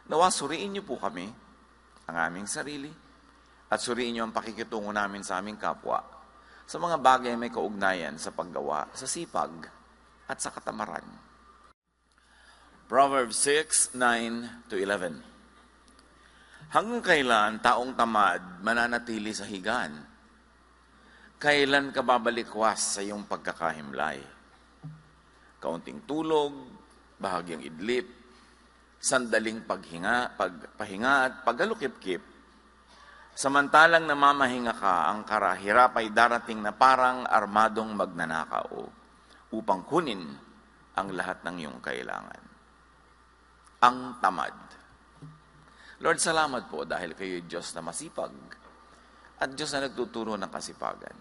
Nawa suriin niyo po kami, ang aming sarili, at suriin niyo ang pakikitungo namin sa aming kapwa sa mga bagay may kaugnayan sa paggawa, sa sipag, at sa katamaran. Proverbs 6:9-11. Hanggang kailan taong tamad mananatili sa higaan? Kailan ka babalikwas sa iyong pagkakahimlay? Kaunting tulog, bahagyang idlip, sandaling pahinga at paggalukip-kip. Samantalang namamahinga ka, ang karahirap ay darating na parang armadong magnanakaw upang kunin ang lahat ng iyong kailangan. Ang tamad. Lord, salamat po dahil kayo Diyos na masipag at Diyos na nagtuturo ng kasipagan.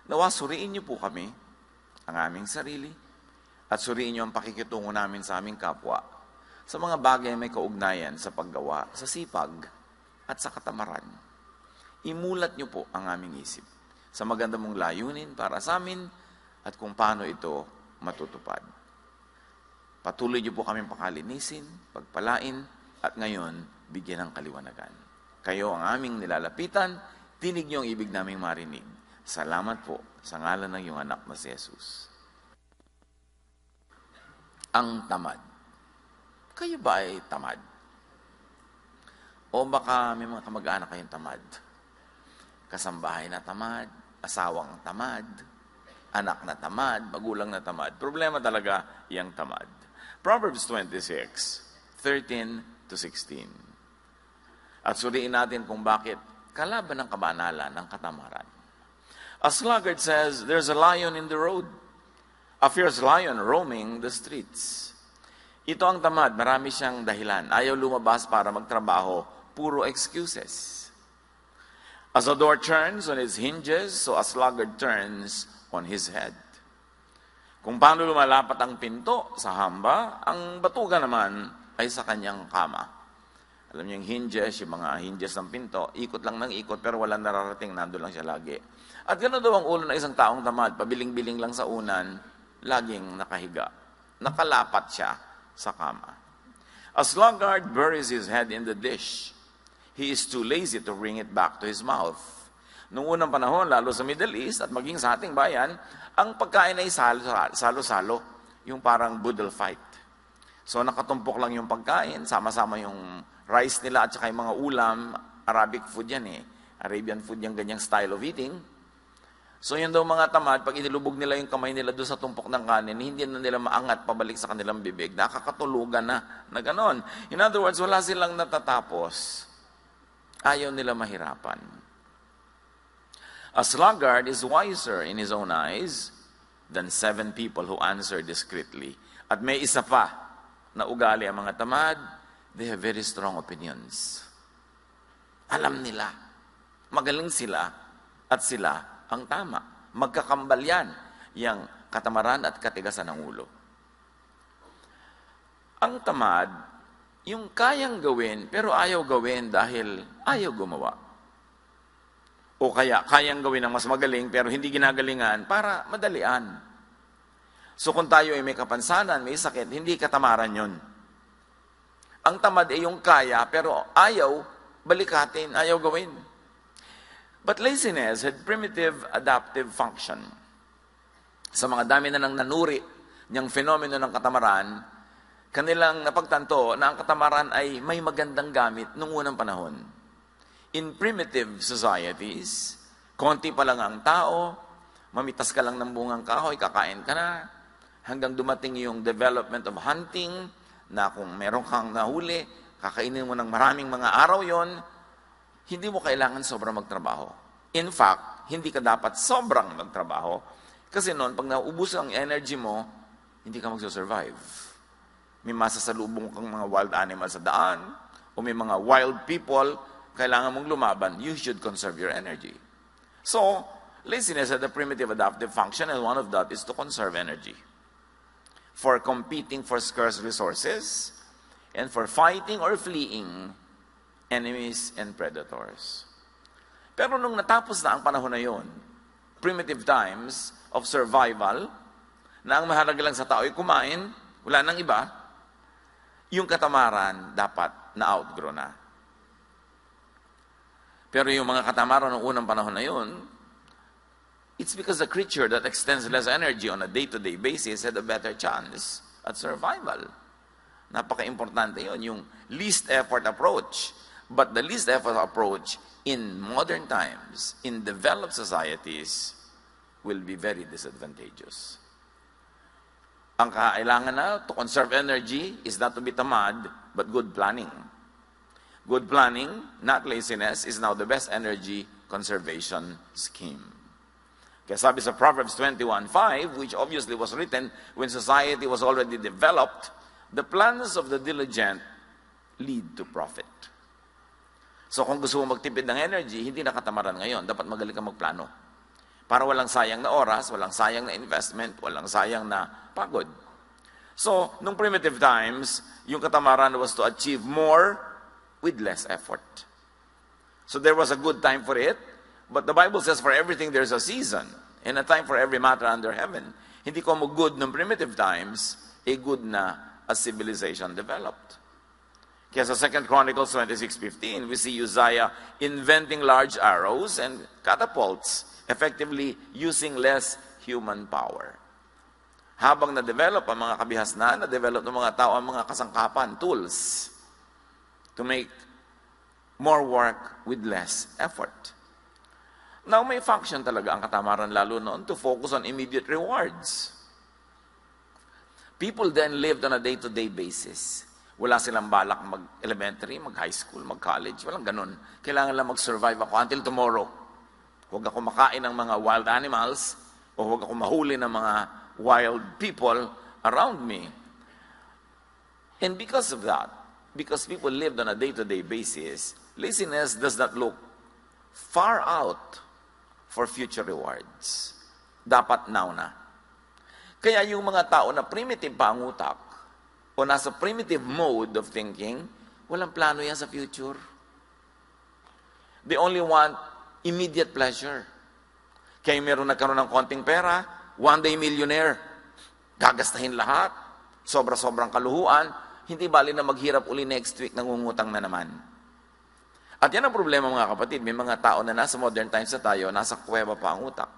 Nawa suriin niyo po kami, ang aming sarili, at suriin niyo ang pakikitungo namin sa aming kapwa sa mga bagay may kaugnayan sa paggawa, sa sipag, at sa katamaran. Imulat niyo po ang aming isip sa maganda mong layunin para sa amin at kung paano ito matutupad. Patuloy niyo po kaming pakalinisin, pagpalain, at ngayon, bigyan ng kaliwanagan. Kayo ang aming nilalapitan, tinig niyo ang ibig naming marinig. Salamat po sa ngalan ng iyong anak na si Jesus. Ang tamad. Kayo ba ay tamad? O baka may mga kamag-anak kayong tamad? Kasambahay na tamad, asawang tamad, anak na tamad, magulang na tamad. Problema talaga yung tamad. Proverbs 26:13-16. At suriin natin kung bakit kalaban ng kabanalan ng katamaran. A sluggard says, there's a lion in the road. A fierce lion roaming the streets. Ito ang tamad, marami siyang dahilan. Ayaw lumabas para magtrabaho, puro excuses. As a door turns on its hinges, so a sluggard turns on his head. Kung paano lumalapat ang pinto sa hamba, ang batuga naman ay sa kanyang kama. Alam niyo yung hinges, yung mga hinges ng pinto, ikot lang ng ikot pero walang nararating, nando lang siya lagi. At gano'n daw ang ulo ng isang taong tamad, pabiling-biling lang sa unan, laging nakahiga. Nakalapat siya sa kama. A sluggard buries his head in the dish. He is too lazy to bring it back to his mouth. Noong unang panahon, lalo sa Middle East at maging sa ating bayan, ang pagkain ay salo-salo, yung parang boodle fight. So nakatumpok lang yung pagkain, sama-sama yung rice nila at saka yung mga ulam, Arabic food yan Arabian food yung ganyang style of eating. So yun daw mga tamad, pag inilubog nila yung kamay nila doon sa tumpok ng kanin, hindi na nila maangat pabalik sa kanilang bibig. Nakakatulugan na ganon. In other words, wala silang natatapos. Ayaw nila mahirapan. A sluggard is wiser in his own eyes than 7 people who answer discreetly. At may isa pa na ugali ang mga tamad, they have very strong opinions. Alam nila. Magaling sila at sila ang tama. Magkakambal yan, yung katamaran at katigasan ng ulo. Ang tamad, yung kayang gawin, pero ayaw gawin dahil ayaw gumawa. O kaya, kayang gawin ng mas magaling, pero hindi ginagalingan para madalian. So kung tayo ay may kapansanan, may sakit, hindi katamaran yun. Ang tamad ay yung kaya, pero ayaw balikatin, ayaw gawin. But laziness had primitive adaptive function. Sa mga dami na nang nanuri niyang fenomeno ng katamaran, kanilang napagtanto na ang katamaran ay may magandang gamit noong unang panahon. In primitive societies, konti pa lang ang tao, mamitas ka lang ng bungang kahoy, kakain ka na, hanggang dumating yung development of hunting, na kung meron kang nahuli, kakainin mo ng maraming mga araw yon, hindi mo kailangan sobrang magtrabaho. In fact, hindi ka dapat sobrang magtrabaho. Kasi noon, pag naubos ang energy mo, hindi ka magsusurvive. May masasalubong kang mga wild animals sa daan, o may mga wild people, kailangan mong lumaban, you should conserve your energy. So, laziness had a primitive adaptive function, and one of that is to conserve energy. For competing for scarce resources, and for fighting or fleeing enemies and predators. Pero nung natapos na ang panahon na yon, primitive times of survival, na ang mahalaga lang sa tao ay kumain, wala nang iba, yung katamaran dapat na-outgrow na. Pero yung mga katamaran ng unang panahon na yun, it's because the creature that extends less energy on a day-to-day basis had a better chance at survival. Napaka-importante yun, yung least effort approach. But the least effort approach in modern times, in developed societies, will be very disadvantageous. Ang kailangan na to conserve energy is not to be tamad, but good planning. Good planning, not laziness, is now the best energy conservation scheme. Kaya sabi sa Proverbs 21:5, which obviously was written when society was already developed, the plans of the diligent lead to profit. So kung gusto mo magtipid ng energy, hindi na katamaran ngayon. Dapat magaling ka magplano. Para walang sayang na oras, walang sayang na investment, walang sayang na pagod. So, nung primitive times, yung katamaran was to achieve more with less effort. So there was a good time for it, but the Bible says for everything there's a season and a time for every matter under heaven. Hindi ko mo good ng primitive times, good na as civilization developed. Kaya sa 2 Chronicles 26:15, we see Uzziah inventing large arrows and catapults, effectively using less human power. Habang na-develop ang mga kabihasnan, na-develop ng mga tao ang mga kasangkapan, tools, to make more work with less effort. Now, may function talaga ang katamaran lalo noon to focus on immediate rewards. People then lived on a day-to-day basis. Wala silang balak mag-elementary, mag-high school, mag-college. Walang ganun. Kailangan lang mag-survive ako until tomorrow. Huwag ako makain ng mga wild animals o huwag ako mahuli ng mga wild people around me. And because of that, because people lived on a day-to-day basis, laziness does not look far out for future rewards. Dapat now na. Kaya yung mga tao na primitive pa ang utak o nasa primitive mode of thinking, walang plano yan sa future. They only want immediate pleasure. Kaya meron nagkaroon ng konting pera, one day millionaire, gagastahin lahat, sobra-sobrang kaluhuan, hindi bali na maghirap uli next week, nangungutang na naman. At yan ang problema mga kapatid, may mga tao na nasa modern times na tayo, nasa kuweba pa ang utak.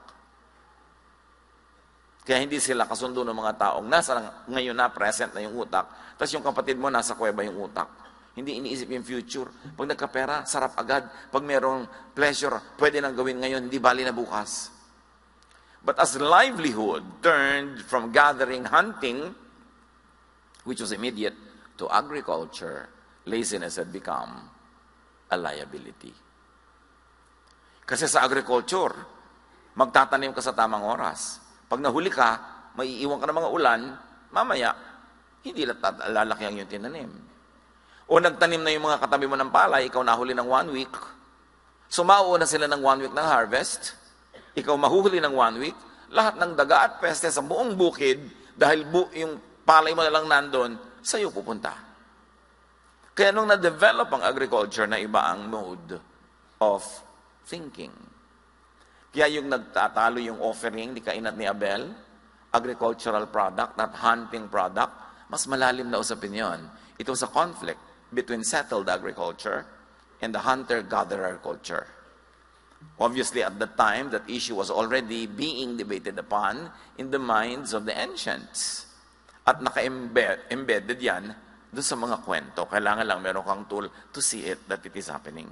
Kaya hindi sila kasundo ng mga taong nasa ngayon na present na yung utak, tapos yung kapatid mo nasa kuweba yung utak. Hindi iniisip yung future. Pag nagkapera, sarap agad. Pag merong pleasure, pwede nang gawin ngayon, hindi bali na bukas. But as livelihood turned from gathering, hunting, which was immediate, to agriculture, laziness had become a liability. Kasi sa agriculture, magtatanim ka sa tamang oras. Pag nahuli ka, maiiwan ka ng mga ulan, mamaya, hindi lalaki ang yung tinanim. O nagtanim na yung mga katabi mo ng palay, ikaw nahuli ng 1 week, so mauuna sila ng 1 week ng harvest, ikaw mahuhuli ng 1 week, lahat ng daga at peste sa buong bukid, dahil yung palay mo na lang nandun, sa'yo pupunta. Kaya nung na-develop ang agriculture na iba ang mode of thinking. Kaya yung nagtatalo yung offering ni Cain at ni Abel, agricultural product, not hunting product, mas malalim na usapin yun. It was a conflict between settled agriculture and the hunter-gatherer culture. Obviously, at the time, that issue was already being debated upon in the minds of the ancients. At naka-embedded yan doon sa mga kwento. Kailangan lang meron kang tool to see it, that it is happening.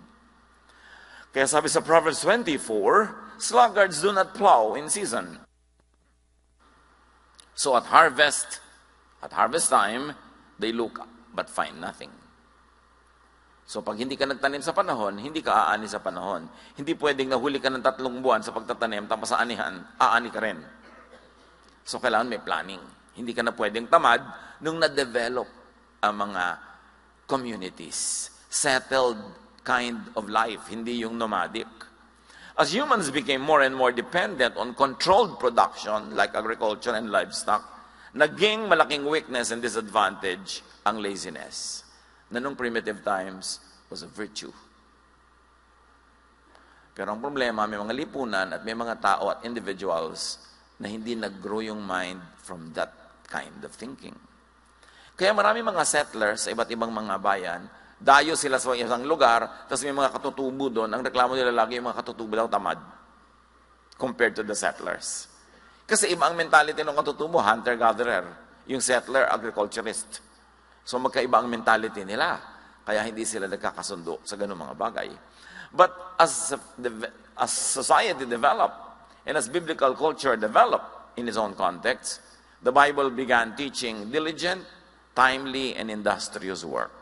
Kaya sabi sa Proverbs 24, sluggards do not plow in season. So at harvest time, they look but find nothing. So pag hindi ka nagtanim sa panahon, hindi ka aani sa panahon. Hindi pwedeng nahuli ka ng 3 buwan sa pagtatanim, tapos sa anihan, aani ka rin. So kailangan may planning. Hindi ka na pwedeng tamad nung na-develop ang mga communities. Settled kind of life, hindi yung nomadic. As humans became more and more dependent on controlled production like agriculture and livestock, naging malaking weakness and disadvantage ang laziness, na nung primitive times was a virtue. Pero ang problema, may mga lipunan at may mga tao at individuals na hindi nag-grow yung mind from that kind of thinking. Kaya marami mga settlers sa iba't ibang mga bayan, dayo sila sa isang lugar, tapos may mga katutubo doon, ang reklamo nila lagi yung mga katutubo daw tamad compared to the settlers. Kasi iba ang mentality ng katutubo, hunter-gatherer. Yung settler, agriculturist. So magkaiba ang mentality nila. Kaya hindi sila nagkakasundo sa ganung mga bagay. But as society developed, and as biblical culture developed in its own context, the Bible began teaching diligent, timely, and industrious work.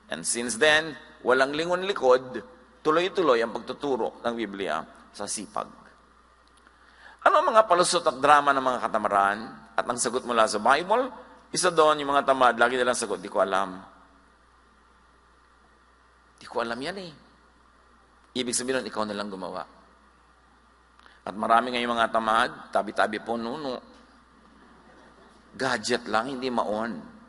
And since then, walang lingon-likod, tuloy-tuloy ang pagtuturo ng Biblia sa sipag. Ano ang mga palusot at drama ng mga katamaran? At ang sagot mula sa Bible, isa doon yung mga tamad, lagi nilang sagot, di ko alam. Di ko alam yan eh. Ibig sabihin nun, ikaw na lang gumawa. At marami ngayong mga tamad, tabi-tabi po nuno. Gadget lang, hindi maon.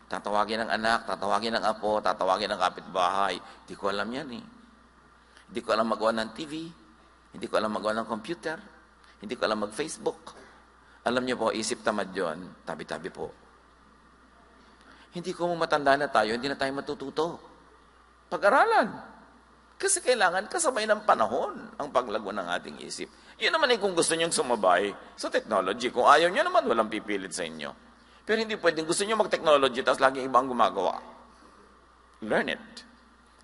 Tatawagin ng anak, tatawagin ng apo, tatawagin ng kapitbahay. Hindi ko alam yan eh. Hindi ko alam magawa ng TV. Hindi ko alam magawa ng computer. Hindi ko alam mag-Facebook. Alam niyo po, isip tamad yun, tabi-tabi po. Hindi ko matanda na tayo, hindi na tayo matututo. Pag-aralan. Kasi kailangan kasabay ng panahon ang paglago ng ating isip. Yun naman ay kung gusto niyong sumabay sa technology. Kung ayaw niyo naman, walang pipilit sa inyo. Pero hindi pwedeng gusto niyo mag-technology tapos laging ibang gumagawa. Learn it.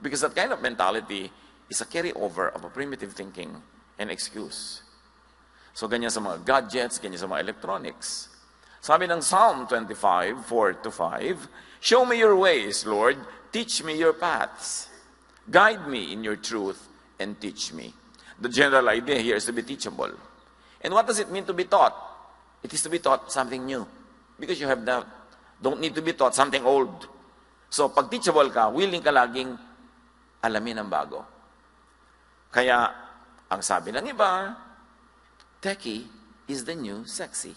Because that kind of mentality is a carryover of a primitive thinking and excuse. So ganyan sa mga gadgets, ganyan sa mga electronics. Sabi ng Psalm 25, 4-5, "Show me your ways, Lord. Teach me your paths. Guide me in your truth and teach me." The general idea here is to be teachable. And what does it mean to be taught? It is to be taught something new. Because you don't need to be taught something old. So, pag teachable ka, willing ka laging alamin ang bago. Kaya, ang sabi ng iba, techie is the new sexy.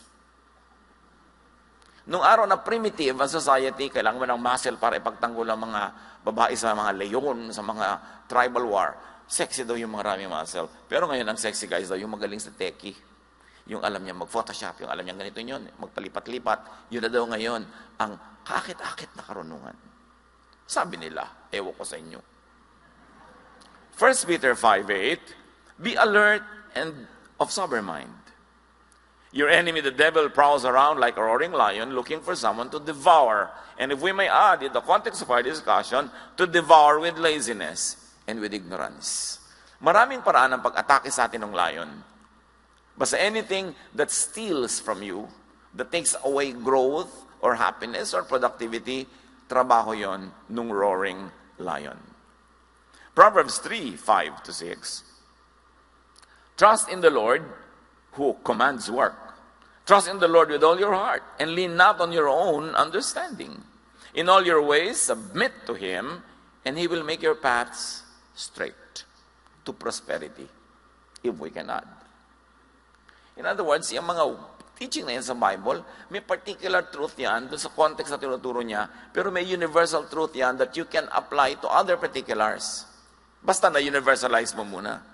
Nung araw na primitive ang society, kailangan mo ng muscle para ipagtanggol ang mga babae sa mga leyon, sa mga tribal war. Sexy daw yung maraming muscle. Pero ngayon, ang sexy guys daw yung magaling sa techie. Yung alam niya mag-photoshop, yung alam niya ganito yun, magpalipat-lipat, yun na daw ngayon ang kakit-akit na karunungan. Sabi nila, ewan ko sa inyo. 1 Peter 5:8, "Be alert and of sober mind. Your enemy, the devil, prowls around like a roaring lion looking for someone to devour." And if we may add, in the context of our discussion, to devour with laziness and with ignorance. Maraming paraan ng pag-atake sa atin ng lion. Basta anything that steals from you, that takes away growth or happiness or productivity, trabaho yon nung roaring lion. Proverbs 3:5-6. "Trust in the Lord who commands work. Trust in the Lord with all your heart and lean not on your own understanding. In all your ways submit to Him and He will make your paths straight to prosperity," if we can add. In other words, yung mga teaching na yan sa Bible, may particular truth yan doon sa context na tinuturo niya, pero may universal truth yan that you can apply to other particulars. Basta na universalize mo muna.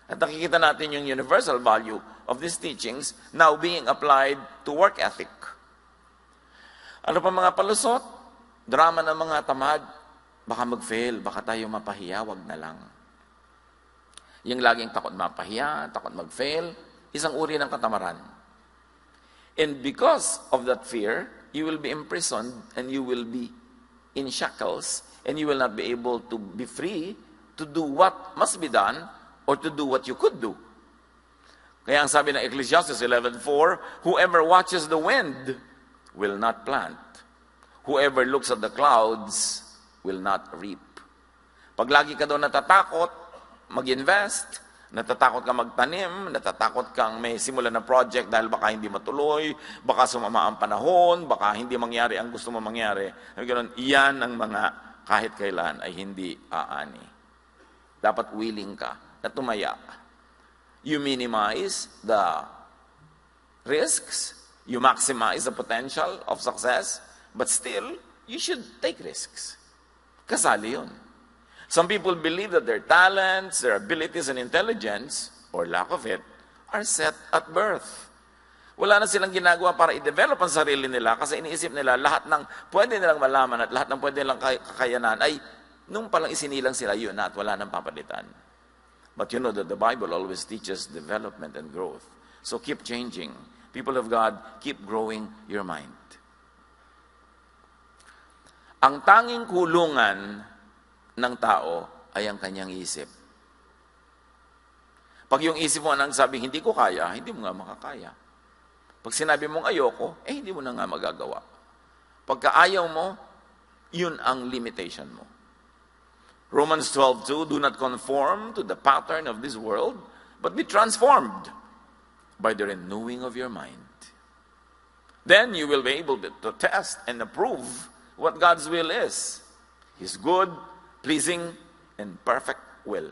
At nakikita natin yung universal value of these teachings now being applied to work ethic. Ano pa mga palusot? Drama ng mga tamad. Baka mag-fail, baka tayo mapahiya, wag na lang. Yung laging takot mapahiya, takot mag-fail, isang uri ng katamaran. And because of that fear, you will be imprisoned and you will be in shackles and you will not be able to be free to do what must be done or to do what you could do. Kaya ang sabi ng Ecclesiastes 11:4, "Whoever watches the wind will not plant. Whoever looks at the clouds will not reap." Pag lagi ka daw natatakot mag-invest, natatakot kang magtanim, natatakot kang may simulan na project dahil baka hindi matuloy, baka sumama ang panahon, baka hindi mangyari ang gusto mo mangyari. Iyan ang mga kahit kailan ay hindi aani. Dapat willing ka na tumaya. You minimize the risks, you maximize the potential of success, but still, you should take risks. Kasali yun. Some people believe that their talents, their abilities and intelligence, or lack of it, are set at birth. Wala na silang ginagawa para i-develop ang sarili nila kasi iniisip nila lahat ng pwede nilang malaman at lahat ng pwede nilang kakayanan ay nung palang isinilang sila yun na at wala nang papalitan. But you know that the Bible always teaches development and growth. So keep changing. People of God, keep growing your mind. Ang tanging kulungan ng tao ay ang kanyang isip. Pag yung isip mo nang sabi, hindi ko kaya, hindi mo nga makakaya. Pag sinabi mong ayoko, hindi mo na nga magagawa. Pagka ayaw mo, yun ang limitation mo. Romans 12:2, do not conform to the pattern of this world, but be transformed by the renewing of your mind. Then you will be able to test and approve what God's will is. His good, pleasing, and perfect will.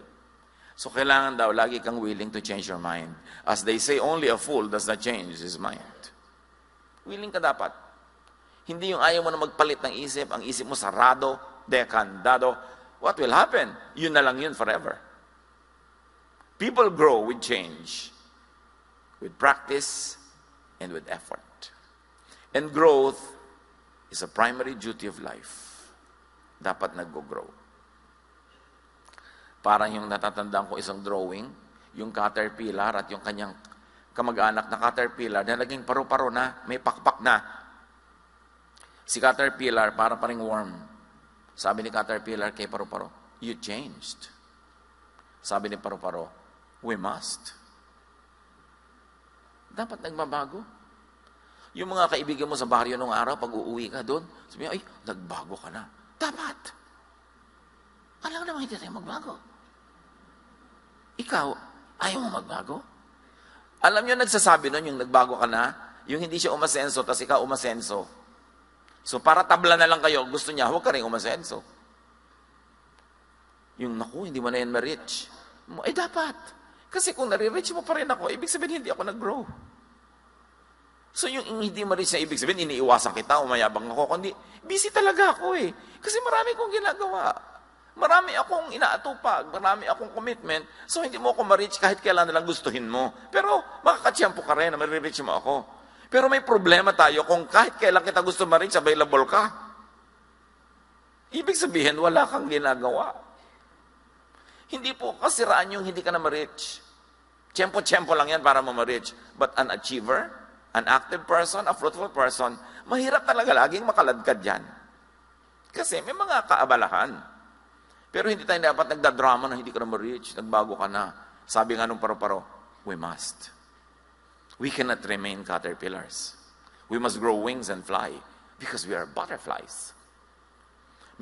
So kailangan daw, lagi kang willing to change your mind. As they say, only a fool does not change his mind. Willing ka dapat. Hindi yung ayaw mo na magpalit ng isip, ang isip mo sarado, dekandado. What will happen? Yun na lang yun forever. People grow with change, with practice, and with effort. And growth is a primary duty of life. Dapat nag-grow. Parang yung natatandaan ko isang drawing, yung caterpillar at yung kanyang kamag-anak na caterpillar na naging paru-paro na, may pakpak na. Si caterpillar para paring worm. Sabi ni caterpillar kay paru-paro, you changed. Sabi ni paru-paro, we must. Dapat nagbabago. Yung mga kaibigan mo sa baryo nung araw, pag uuwi ka doon, sabi niya, ay, nagbago ka na. Dapat. Alam naman hindi tayo magbago. Ikaw, ayaw mo magbago? Alam niyo, nagsasabi nun, yung nagbago ka na, yung hindi siya umasenso, tas ikaw umasenso. So, para tabla na lang kayo, gusto niya, huwag ka rin umasenso. Yung, naku, hindi mo na yan ma-reach. Dapat. Kasi kung nare-reach mo pa rin ako, ibig sabihin, hindi ako nag-grow. So, yung hindi ma-reach na ibig sabihin, iniiwasan kita, umayabang ako, kundi, busy talaga ako eh. Kasi marami kong ginagawa. Marami akong inaatupag, marami akong commitment, so hindi mo ako ma-reach kahit kailan na lang gustuhin mo. Pero makakatsyempo ka rin na ma-reach mo ako. Pero may problema tayo kung kahit kailan kita gusto ma-reach, available ka. Ibig sabihin, wala kang ginagawa. Hindi po kasiraan yung hindi ka na ma-reach. Tiyempo-tiyempo lang yan para mo ma-reach. But an achiever, an active person, a fruitful person, mahirap talaga laging makaladkad yan. Kasi may mga kaabalahan. Pero hindi tayo dapat nagdadrama na hindi ka na ma-reach, nagbago ka na. Sabi nga nung paro-paro, we must. We cannot remain caterpillars. We must grow wings and fly because we are butterflies.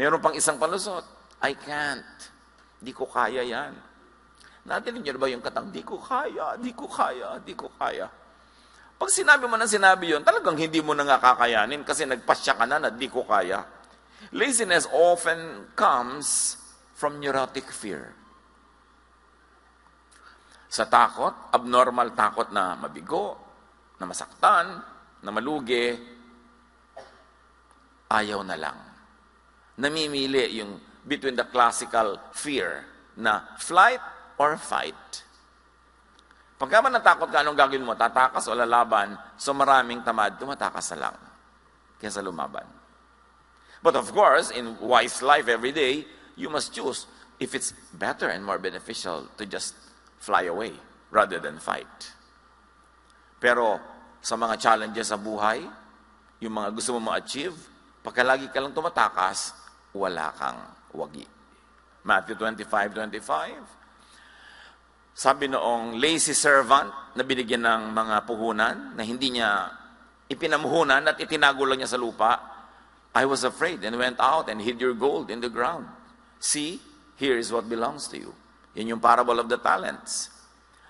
Mayroon pang isang palusot, I can't. Di ko kaya yan. Nadinig niyo ba yung katang, di ko kaya, di ko kaya, di ko kaya. Pag sinabi mo na sinabi yun, talagang hindi mo na nga kakayanin kasi nagpasya ka na di ko kaya. Laziness often comes from neurotic fear. Sa takot, abnormal takot na mabigo, na masaktan, na malugi, ayaw na lang. Namimili yung between the classical fear na flight or fight. Pagka man natakot ka, anong gagawin mo? Tatakas o lalaban? So maraming tamad, tumatakas na lang kaysa lumaban. But of course, in wise life every day, you must choose if it's better and more beneficial to just fly away rather than fight. Pero sa mga challenges sa buhay, yung mga gusto mo ma-achieve, pagka lagi ka lang tumatakas, wala kang wagi. Matthew 25:25. Sabi noong lazy servant na binigyan ng mga puhunan na hindi niya ipinamuhunan at itinago lang niya sa lupa, I was afraid and went out and hid your gold in the ground. See, here is what belongs to you. Yan yung parable of the talents.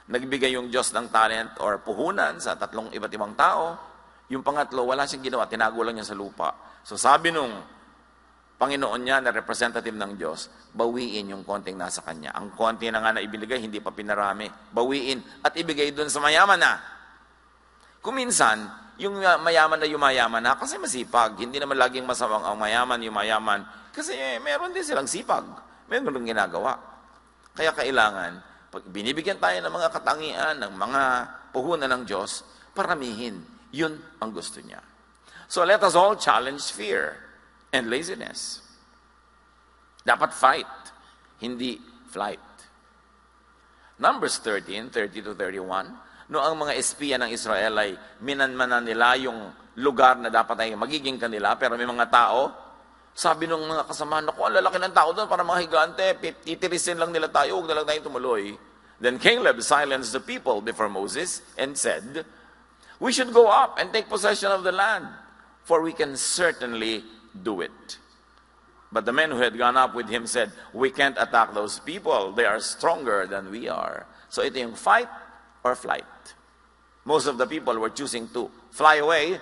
Nagbigay yung Diyos ng talent or puhunan sa tatlong iba't ibang tao. Yung pangatlo, wala siyang ginawa, tinago lang niya sa lupa. So sabi nung Panginoon niya na representative ng Diyos, bawiin yung konting nasa kanya. Ang konti na nga na ibinigay, hindi pa pinarami. Bawiin at ibigay dun sa mayaman na. Kuminsan, yung mayaman na yumayaman na, kasi masipag. Hindi naman laging masamang ang mayaman, yumayaman. Kasi meron din silang sipag. Meron din ginagawa. Kaya kailangan, pag binibigyan tayo ng mga katangian, ng mga puhunan ng Diyos, paramihin. Yun ang gusto niya. So let us all challenge fear and laziness. Dapat fight, hindi flight. Numbers 13:30-31, no ang mga espiya ng Israel ay minanmanan nila yung lugar na dapat ay magiging kanila, pero may mga tao, sabi ng mga kasamahan, naku, ang lalaki ng tao doon, para mga higante, titirisin lang nila tayo, huwag na lang tayong tumuloy. Then Caleb silenced the people before Moses and said, we should go up and take possession of the land, for we can certainly do it. But the men who had gone up with him said, we can't attack those people. They are stronger than we are. So ito yung fight or flight. Most of the people were choosing to fly away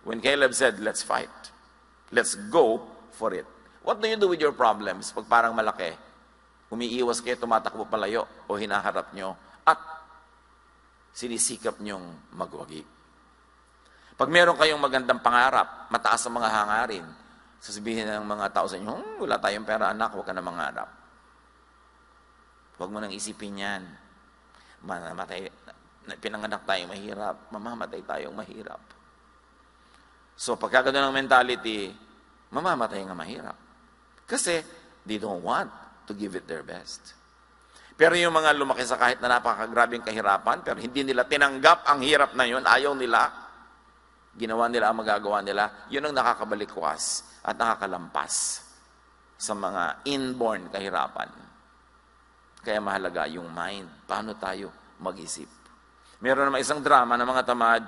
when Caleb said, let's fight. Let's go for it. What do you do with your problems pag parang malaki? Umiiwas kayo, tumatakbo palayo, o hinaharap nyo, at sinisikap nyong magwagi. Pag meron kayong magandang pangarap, mataas ang mga hangarin, sasabihin ng mga tao sa inyo, wala tayong pera anak, huwag ka na mangarap. Huwag mo nang isipin yan. Pinanganak tayong mahirap, mamamatay tayong mahirap. So pagka gano'n ang mentality, mamamatay nga mahirap. Kasi they don't want to give it their best. Pero yung mga lumaki sa kahit na napakagrabing kahirapan, pero hindi nila tinanggap ang hirap na yun, ayaw nila, ginawa nila ang magagawa nila, yun ang nakakabalikwas at nakakalampas sa mga inborn kahirapan. Kaya mahalaga yung mind. Paano tayo mag-isip? Meron naman isang drama ng mga tamad,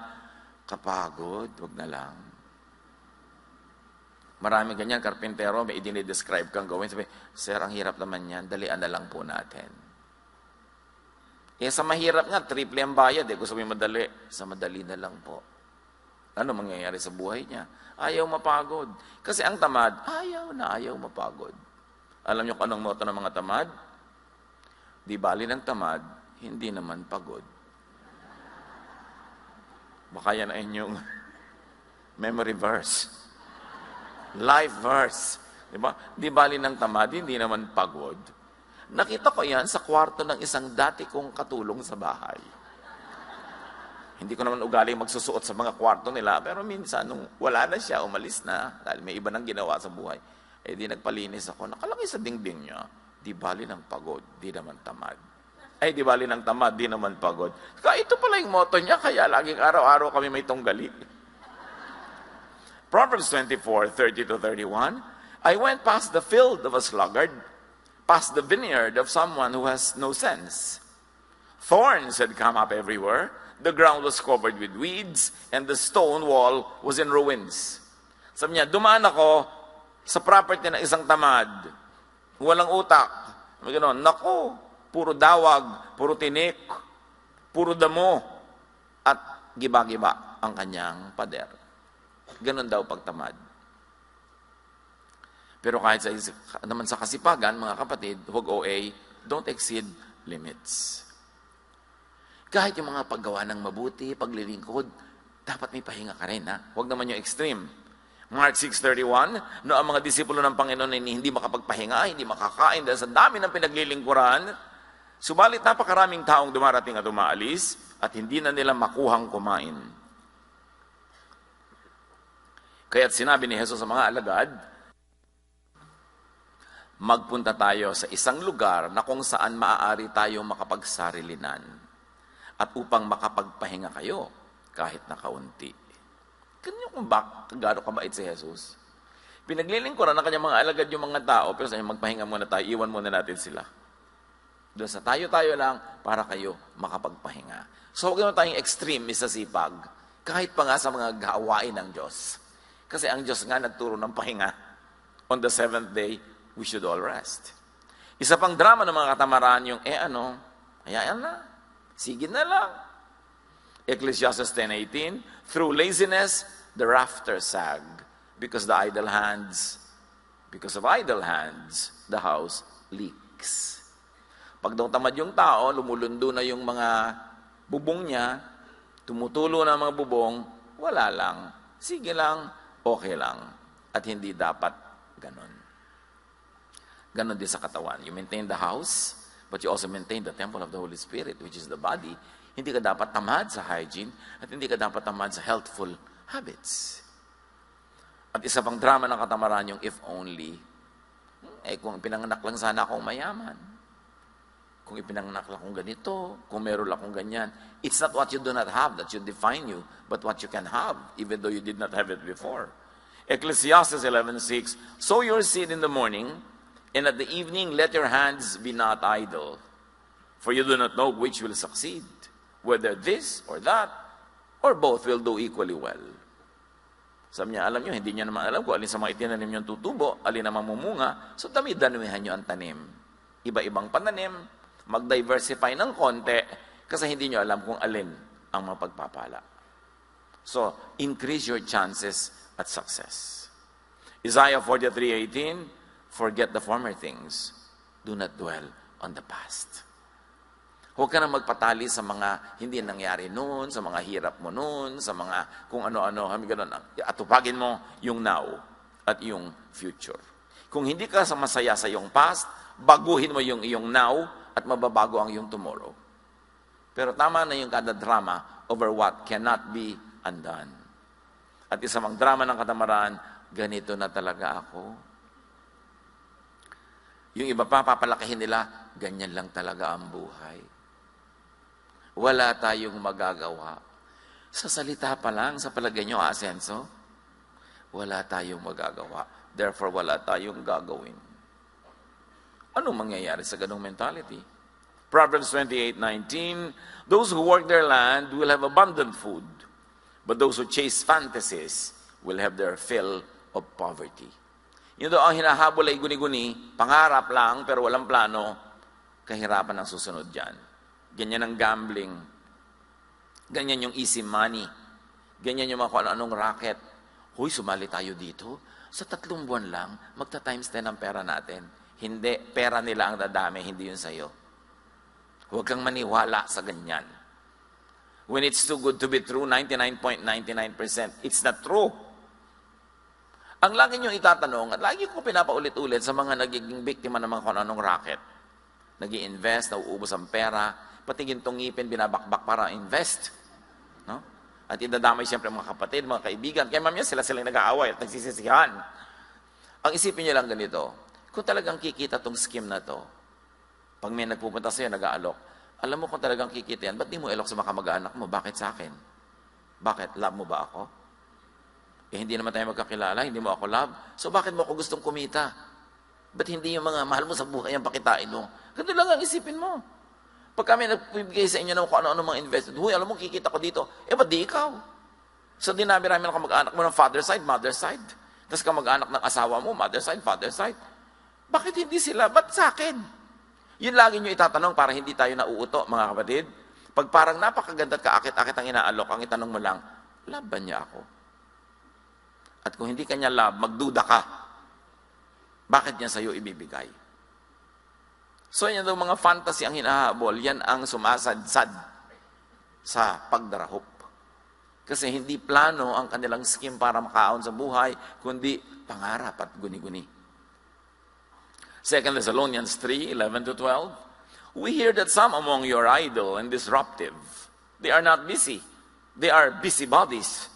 kapagod, wag na lang. Maraming ganyan, karpintero, may idinidescribe kang gawin. Sabi, sir, ang hirap naman yan, dalian na lang po natin. Sa mahirap nga, triple ang bayad. Kung sabihin madali, sa madali na lang po. Ano mangyayari sa buhay niya? Ayaw mapagod. Kasi ang tamad, ayaw mapagod. Alam niyo kung anong motto ng mga tamad? Di bali ng tamad, hindi naman pagod. Baka yan ay inyong memory verse. Life verse. Diba? Di bali ng tamad, hindi naman pagod. Nakita ko yan sa kwarto ng isang dati kong katulong sa bahay. Hindi ko naman ugaling magsusuot sa mga kwarto nila, pero minsan, nung wala na siya, umalis na, dahil may iba nang ginawa sa buhay, di nagpalinis ako, nakalagay sa dingding niya, di bali ng pagod, di naman tamad. Di bali ng tamad, di naman pagod. Kaya ito pala yung motto niya, kaya laging araw-araw kami may tunggali. Proverbs 24:30-31, I went past the field of a sluggard, past the vineyard of someone who has no sense. Thorns had come up everywhere, the ground was covered with weeds, and the stone wall was in ruins. Sabi niya, dumaan ako sa property ng isang tamad, walang utak. Gano'n, naku, puro dawag, puro tinik, puro damo, at giba-giba ang kanyang pader. Ganon daw pagtamad. Pero kahit naman sa kasipagan, mga kapatid, huwag OA, don't exceed limits. Kahit yung mga paggawa ng mabuti, paglilingkod, dapat may pahinga ka rin, ha? Huwag naman yung extreme. Mark 6:31, no, ang mga disipulo ng Panginoon ay hindi makapagpahinga, hindi makakain dahil sa dami ng pinaglilingkuran, subalit napakaraming taong dumarating at umaalis at hindi na nila makuhang kumain. Kaya't sinabi ni Jesus sa mga alagad, magpunta tayo sa isang lugar na kung saan maaari tayong makapagsarilinan at upang makapagpahinga kayo kahit na kaunti. Ganyan kung gano'n kabait si Jesus. Pinaglilingkuran ng kanyang mga alagad yung mga tao, pero sa inyo, magpahinga muna tayo, iwan muna natin sila. Doon sa tayo-tayo lang para kayo makapagpahinga. So huwag naman tayong extreme sa sipag, kahit pa nga sa mga gawain ng Diyos. Kasi ang Diyos nga nagturo ng pahinga. On the seventh day, we should all rest. Isa pang drama ng mga katamaran yung, hayaan na. Sige na lang. Ecclesiastes 10:18, through laziness, the rafters sag, because of idle hands, the house leaks. Pag daw tamad yung tao, lumulundo na yung mga bubong niya, tumutulo na mga bubong, wala lang. Sige lang, okay lang. At hindi dapat ganon. Ganon din sa katawan. You maintain the house, but you also maintain the temple of the Holy Spirit, which is the body. Hindi ka dapat tamad sa hygiene at hindi ka dapat tamad sa healthful habits. At isa pang drama ng katamaran yung if only. Kung pinanganak lang sana akong mayaman. Kung ipinanganak lang akong ganito, kung meron akong ganyan. It's not what you do not have that should define you, but what you can have, even though you did not have it before. Ecclesiastes 11:6, sow your seed in the morning, and at the evening let your hands be not idle. For you do not know which will succeed, whether this or that, or both will do equally well. Sabi niya, alam niyo, hindi niya naman alam kung alin sa mga itinanim niyong tutubo, alin naman mumunga, so dami-damihan niyo ang tanim. Iba-ibang pananim, mag-diversify ng konti, kasi hindi niyo alam kung alin ang mapagpapala. So, increase your chances at success. Isaiah 43:18, forget the former things, do not dwell on the past. Huwag ka na magpatali sa mga hindi nangyari noon, sa mga hirap mo noon, sa mga kung ano-ano, atupagin mo yung now at yung future. Kung hindi ka masaya sa iyong past, baguhin mo yung iyong now at mababago ang iyong tomorrow. Pero tama na yung kada drama over what cannot be undone. At isa mang drama ng katamaran, ganito na talaga ako. Yung iba pa, papalakihin nila, ganyan lang talaga ang buhay. Wala tayong magagawa. Sa salita pa lang, sa palagay nyo, asenso, wala tayong magagawa. Therefore, wala tayong gagawin. Anong mangyayari sa ganong mentality? Proverbs 28:19, those who work their land will have abundant food, but those who chase fantasies will have their fill of poverty. Yun daw ang hinahabol ay guni-guni, pangarap lang pero walang plano, kahirapan ang susunod dyan. Ganyan ang gambling. Ganyan yung easy money. Ganyan yung mga kung anong racket. Huy, sumali tayo dito. Sa 3 buwan lang, magta-times 10 ang pera natin. Hindi, pera nila ang dadami, hindi yun sa'yo. Huwag kang maniwala sa ganyan. When it's too good to be true, 99.99%, it's not true. Ang lagi nyo itatanong, at lagi ko pinapaulit-ulit sa mga nagiging biktima ng mga kung anong racket. Nag-i-invest, nauubos ang pera, pati gintong ngipin, binabakbak para invest. No? At idadamay siyempre mga kapatid, mga kaibigan. Kaya mamaya sila-sila nag-aaway at nagsisisihan. Ang isipin niyo lang ganito, kung talagang kikita tong scheme na to, pag may nagpupunta sa'yo, nag-aalok, alam mo kung talagang kikita yan, ba't di mo ilok sa mga kamag-anak mo? Bakit sa akin? Bakit? Love mo ba ako? Hindi naman tayo magkakilala, hindi mo ako love. So bakit mo ako gustong kumita? Ba't hindi yung mga mahal mo sa buhay ang pakitain mo? Ganito lang ang isipin mo. Pag kami nagbibigay sa inyo ng kung ano-ano mga investment, huy, alam mo, kikita ko dito. Ba't di ikaw? So, dinami-rami ng kamag-anak mo ng father side, mother side. Tapos kamag-anak ng asawa mo, mother side, father side. Bakit hindi sila? Ba't sa akin? Yun lagi nyo itatanong para hindi tayo nauuto, mga kapatid. Pag parang napakaganda at kaakit-akit ang inaalok, ang itanong mo lang, love ba niya ako? At kung hindi kanya love, magduda ka. Bakit niya sa'yo ibibigay? So, yan daw mga fantasy ang hinahabol, yan ang sumasadsad sa pagdarahop. Kasi hindi plano ang kanilang scheme para makaon sa buhay, kundi pangarap at guni-guni. 2 Thessalonians 3:11-12, we hear that some among you are idle and disruptive. They are not busy. They are busybodies.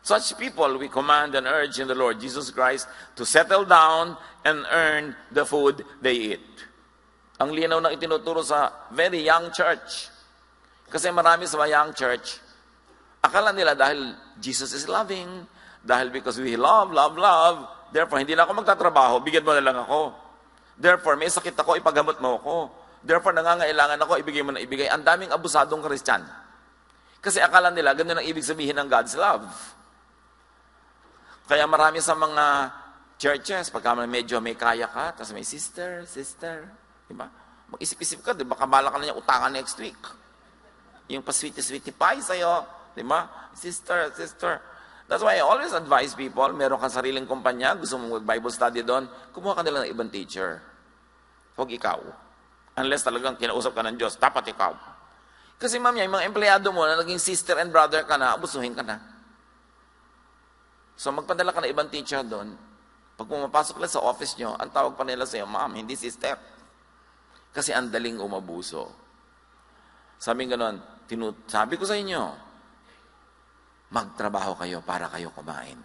Such people we command and urge in the Lord Jesus Christ to settle down and earn the food they eat. Ang linaw na itinuturo sa very young church. Kasi marami sa young church, akala nila dahil Jesus is loving, dahil because we love, therefore hindi na ako magtatrabaho, bigyan mo na lang ako. Therefore, may sakit ako, ipagamot mo ako. Therefore, nangangailangan ako, ibigay mo na ibigay. Ang daming abusadong Christian. Kasi akala nila, ganun ang ibig sabihin ng God's love. Kaya marami sa mga churches, pagka medyo may kaya ka, tapos may sister, diba? Mag-isip-isip ka, diba? Kabala ka na niya utangan next week. Yung pa-sweetie-sweetie pie sa'yo, diba? Sister. That's why I always advise people, meron kang sariling kumpanya, gusto mong mag-Bible study doon, kumuha ka nila ng ibang teacher. Huwag ikaw. Unless talagang kinausap ka ng Diyos, dapat ikaw. Kasi ma'am, yung mga empleyado mo na naging sister and brother ka na, abusuhin ka na. So magpadala ka ng ibang teacher doon, pag pumapasok lang sa office nyo, ang tawag pa nila sa'yo, ma'am, hindi sister. Kasi ang daling umabuso. Sabi nga nun, sabi ko sa inyo, magtrabaho kayo para kayo kumain.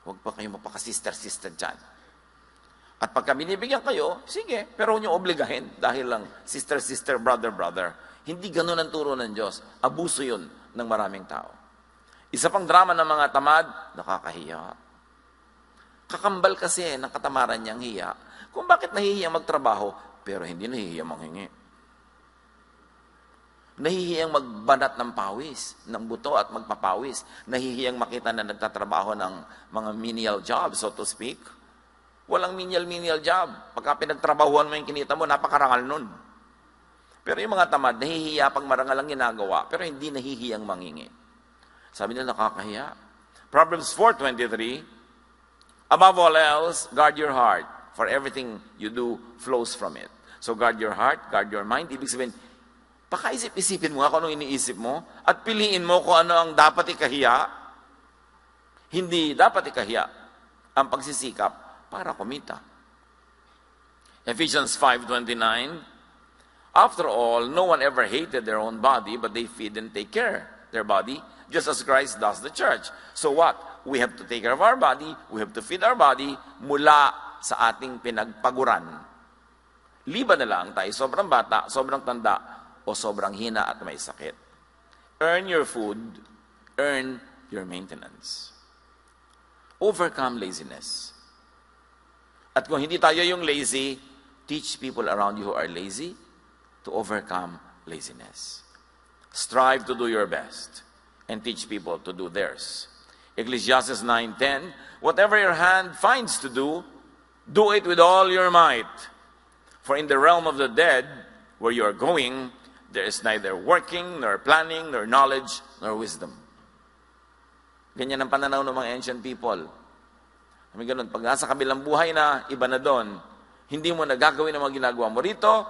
Huwag pa kayo magpaka-sister-sister dyan. At pagka binibigyan kayo, sige, pero huwag niyo obligahin dahil lang sister-sister, brother-brother. Hindi ganun ang turo ng Diyos. Abuso yun ng maraming tao. Isa pang drama ng mga tamad, nakakahiya. Kakambal kasi ng katamaran niyang hiya. Kung bakit nahihiya magtrabaho, pero hindi nahihiya manghingi. Nahihiyang magbanat ng pawis, ng buto at magpapawis. Nahihiyang makita na nagtatrabaho ng mga menial job, so to speak. Walang menial job. Pagka pinagtrabahuan mo yung kinita mo, napakarangal nun. Pero yung mga tamad, nahihiya pag marangal ang ginagawa, pero hindi nahihiyang mangingi. Sabi nila, nakakahiya. Proverbs 4:23, above all else, guard your heart, for everything you do flows from it. So guard your heart, guard your mind. Ibig sabihin, pakaisip-isipin mo kung anong iniisip mo at piliin mo kung ano ang dapat ikahiya. Hindi dapat ikahiya ang pagsisikap para kumita. Ephesians 5:29, after all, no one ever hated their own body, but they feed and take care their body, just as Christ does the church. So what? We have to take care of our body, we have to feed our body mula sa ating pinagpaguran. Liban na lang tayo sobrang bata, sobrang tanda, o sobrang hina at may sakit. Earn your food, earn your maintenance. Overcome laziness. At kung hindi tayo yung lazy, teach people around you who are lazy to overcome laziness. Strive to do your best and teach people to do theirs. Ecclesiastes 9:10, whatever your hand finds to do, do it with all your might. For in the realm of the dead, where you are going, there is neither working, nor planning, nor knowledge, nor wisdom. Ganyan ang pananaw ng mga ancient people. Kami ganun, pag nasa kabilang buhay na, iba na doon, hindi mo nagagawin ang mga ginagawa mo rito,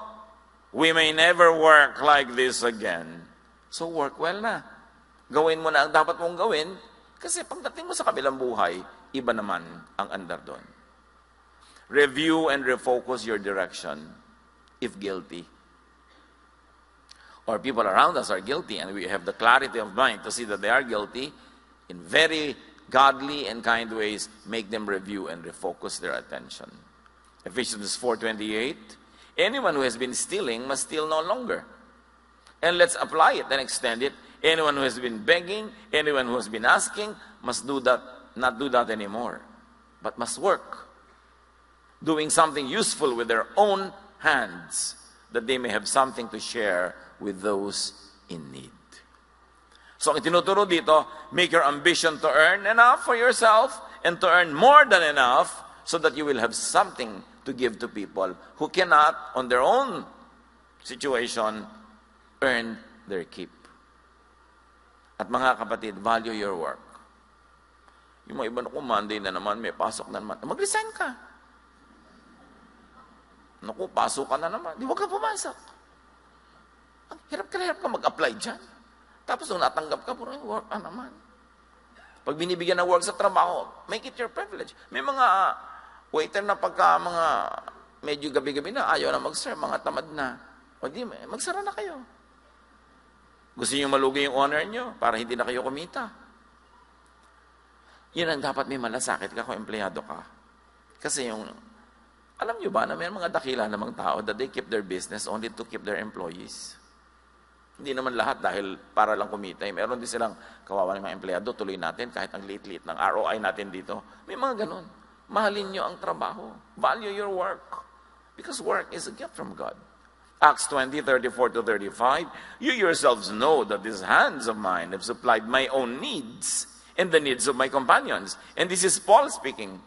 we may never work like this again. So work well na. Gawin mo na ang dapat mong gawin, kasi pagdating mo sa kabilang buhay, iba naman ang andar doon. Review and refocus your direction if guilty. Or people around us are guilty, and we have the clarity of mind to see that they are guilty, in very godly and kind ways, make them review and refocus their attention. Ephesians 4:28, anyone who has been stealing must steal no longer. And let's apply it and extend it. Anyone who has been begging, anyone who has been asking, must not do that anymore, but must work, doing something useful with their own hands, that they may have something to share with those in need. So ang tinuturo dito, make your ambition to earn enough for yourself and to earn more than enough so that you will have something to give to people who cannot, on their own situation, earn their keep. At mga kapatid, value your work. Yung mga iba na Monday na naman, may pasok na naman, mag-resign ka. Naku, pasok ka na naman, di wag ka pumasok. Ang hirap ka mag-apply dyan. Tapos nung natanggap ka, puro work naman. Pag binibigyan ng work sa trabaho, make it your privilege. May mga waiter na pagka mga medyo gabi-gabi na, ayaw na mag-serve, mga tamad na. O di, magsara na kayo. Gusto niyo malugi yung honor niyo para hindi na kayo kumita. Yan ang dapat may malasakit ka kung empleyado ka. Kasi yung, alam niyo ba na may mga dakila namang tao that they keep their business only to keep their employees. Hindi naman lahat dahil para lang kumita. Meron din silang kawawa ng mga empleyado, tuloy natin kahit ang liit-liit ng ROI natin dito. May mga ganun. Mahalin nyo ang trabaho. Value your work. Because work is a gift from God. Acts 20:34-35, you yourselves know that these hands of mine have supplied my own needs and the needs of my companions. And this is Paul speaking.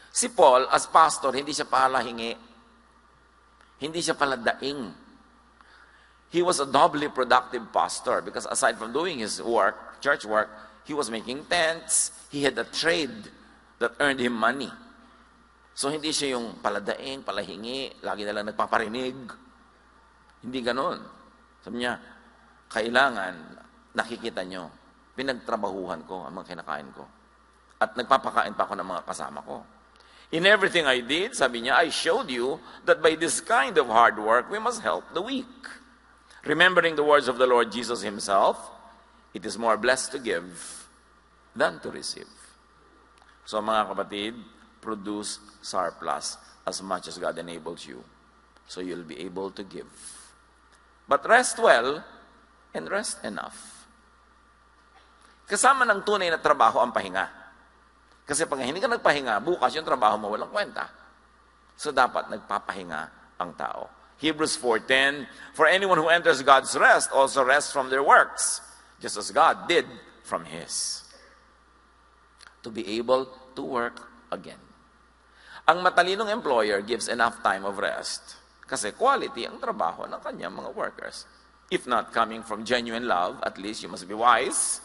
Si Paul, as pastor, hindi siya palahingi. Hindi siya paladaing. He was a doubly productive pastor because aside from doing his work, church work, he was making tents. He had a trade that earned him money. So hindi siya yung paladaing, palahingi, lagi na lang nagpaparinig. Hindi ganon. Sabi niya, kailangan nakikita nyo, pinagtrabahuhan ko ang mga kinakain ko. At nagpapakain pa ako ng mga kasama ko. In everything I did, sabi niya, I showed you that by this kind of hard work, we must help the weak. Remembering the words of the Lord Jesus himself, it is more blessed to give than to receive. So mga kapatid, produce surplus as much as God enables you. So you'll be able to give. But rest well and rest enough. Kasama ng tunay na trabaho ang pahinga. Kasi pag hindi ka nagpahinga, bukas yung trabaho mo walang kwenta. So dapat nagpapahinga ang tao. Hebrews 4:10, for anyone who enters God's rest also rests from their works, just as God did from His. To be able to work again. Ang matalinong employer gives enough time of rest kasi quality ang trabaho ng kanyang mga workers. If not coming from genuine love, at least you must be wise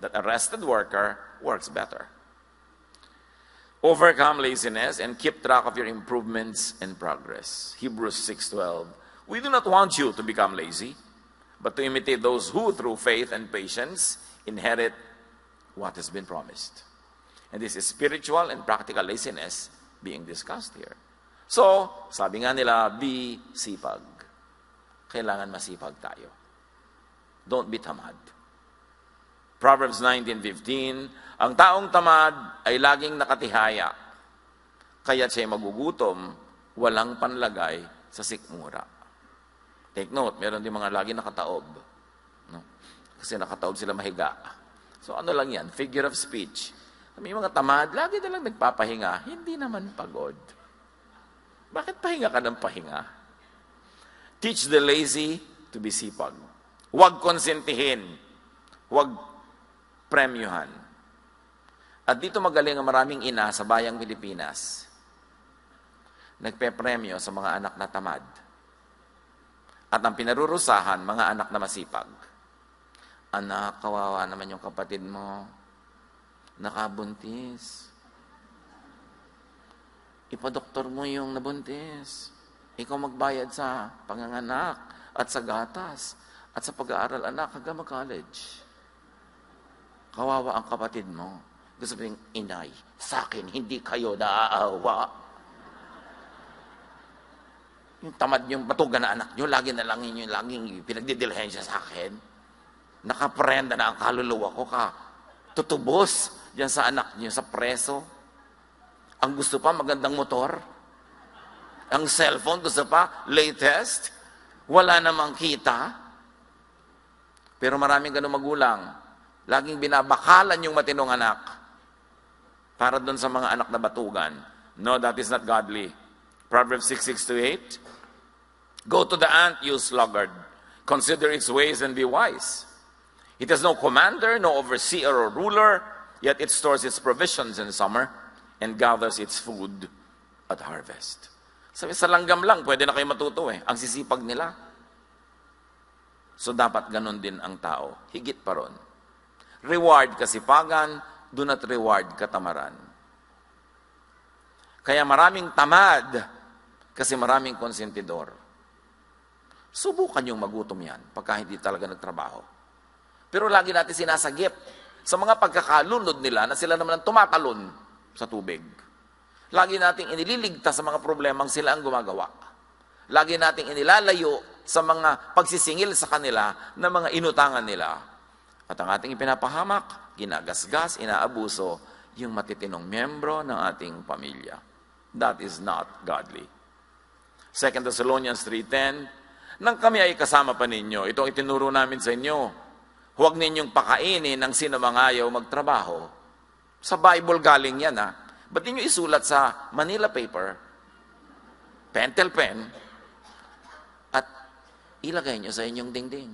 that a rested worker works better. Overcome laziness and keep track of your improvements and progress. Hebrews 6:12. We do not want you to become lazy, but to imitate those who, through faith and patience, inherit what has been promised. And this is spiritual and practical laziness being discussed here. So, sabi nga nila, be sipag. Kailangan masipag tayo. Don't be tamad. Proverbs 19:15, ang taong tamad ay laging nakatihaya, kaya't siya'y magugutom, walang panlagay sa sikmura. Take note, meron din mga laging nakataob. No? Kasi nakataob sila mahiga. So ano lang yan? Figure of speech. May mga tamad, lagi na lang nagpapahinga, hindi naman pagod. Bakit pahinga ka ng pahinga? Teach the lazy to be sipag. Huwag konsentihin. Huwag premyuhan. At dito magaling ang maraming ina sa bayang Pilipinas. Nagpe-premyo sa mga anak na tamad. At ang pinarurusahan, mga anak na masipag. Anak, kawawa naman yung kapatid mo. Nakabuntis. Ipadoktor mo yung nabuntis. Ikaw magbayad sa panganganak at sa gatas at sa pag-aaral anak hanggang mag-college. Kawawa ang kapatid mo. Gusto sabihin, inay, sa akin, hindi kayo naaawa. Yung tamad yung batugan na anak nyo, lagi na lang yun, laging pinagdidilhensya sa akin. Nakaprenda na ang kaluluwa ko ka. Tutubos dyan sa anak nyo, sa preso. Ang gusto pa, magandang motor. Ang cellphone, gusto pa, latest. Wala namang kita. Pero maraming ganun magulang. Laging binabakalan yung matinong anak. Para doon sa mga anak na batugan. No, that is not godly. Proverbs 6:6-8. Go to the ant, you sluggard. Consider its ways and be wise. It has no commander, no overseer or ruler, yet it stores its provisions in summer and gathers its food at harvest. Sabi, sa langgam lang, pwede na kayo matuto eh. Ang sisipag nila. So dapat ganun din ang tao. Higit pa ron. Reward kasipagan, do not reward katamaran. Kaya maraming tamad kasi maraming konsentidor. Subukan yung magutom yan pagka hindi talaga nagtrabaho. Pero lagi natin sinasagip sa mga pagkakalunod nila na sila naman ang tumatalon sa tubig. Lagi nating inililigtas sa mga problemang sila ang gumagawa. Lagi nating inilalayo sa mga pagsisingil sa kanila na mga inutangan nila. At ang ating ipinapahamak, ginagasgas, inaabuso, yung matitinong miyembro ng ating pamilya. That is not godly. 2 Thessalonians 3:10, nang kami ay kasama pa ninyo, ito ang itinuro namin sa inyo, huwag ninyong pakainin ang sino mga ayaw magtrabaho. Sa Bible galing yan ha. Ba't ninyo isulat sa Manila paper, pentel pen, at ilagay nyo sa inyong dingding.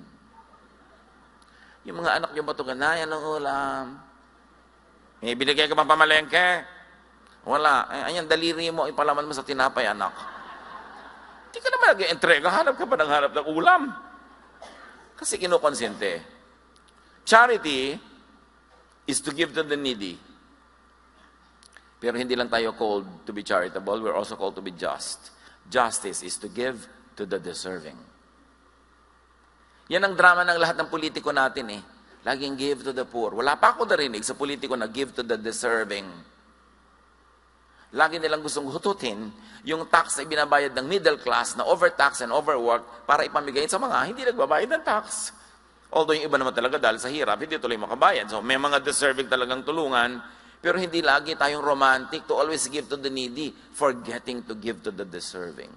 Yung mga anak nyo batugan na, yan ang ulam. May binigay ka bang pamalengke? Wala. Ayan, daliri mo, ipalaman mo sa tinapay, anak. Hindi ka naman nag-entrega, hanap ka pa ng hanap ng ulam. Kasi kinukonsente. Charity is to give to the needy. Pero hindi lang tayo called to be charitable, we're also called to be just. Justice is to give to the deserving. Yan ang drama ng lahat ng politiko natin eh. Laging give to the poor. Wala pa ako narinig sa politiko na give to the deserving. Lagi nilang gustong hututin yung tax na binabayad ng middle class na overtax and overwork para ipamigay sa mga hindi nagbabayad ng tax. Although yung iba naman talaga dahil sa hirap, hindi tuloy makabayad. So may mga deserving talagang tulungan, pero hindi lagi tayong romantic to always give to the needy, forgetting to give to the deserving.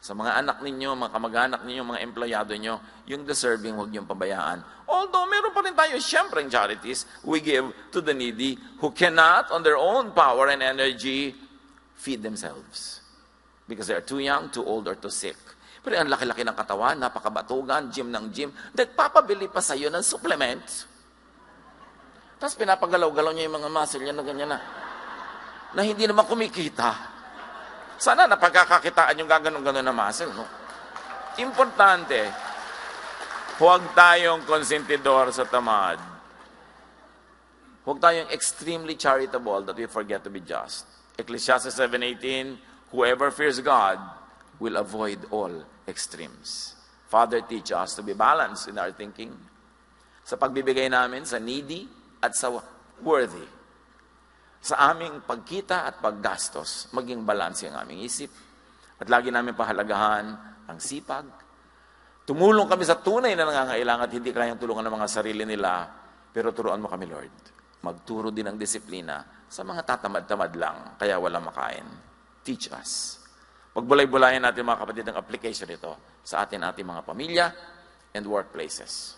Sa mga anak ninyo, mga kamag-anak ninyo, mga empleyado nyo, yung deserving huwag niyong pabayaan. Although meron pa rin tayo siyempre charities, we give to the needy who cannot on their own power and energy feed themselves. Because they are too young, too old, or too sick. Pero ang laki-laki ng katawan, napakabatugan, gym ng gym, nagpapabili pa sa'yo ng supplements. Tapos pinapagalaw-galaw niya yung mga muscle niya na ganyan na hindi naman kumikita. Sana napagkakakitaan yung gaganon-ganon na muscle, no? Importante, huwag tayong konsentidor sa tamad. Huwag tayong extremely charitable that we forget to be just. Ecclesiastes 7:18, whoever fears God will avoid all extremes. Father, teach us to be balanced in our thinking. Sa pagbibigay namin sa needy at sa worthy. Sa aming pagkita at paggastos, maging balanse ang aming isip. At lagi namin pahalagahan ang sipag. Tumulong kami sa tunay na nangangailangan at hindi kayang tulungan ng mga sarili nila, pero turuan mo kami, Lord. Magturo din ng disiplina sa mga tatamad-tamad lang, kaya walang makain. Teach us. Pagbulay-bulayan natin mga kapatid ang application ito sa ating mga pamilya and workplaces.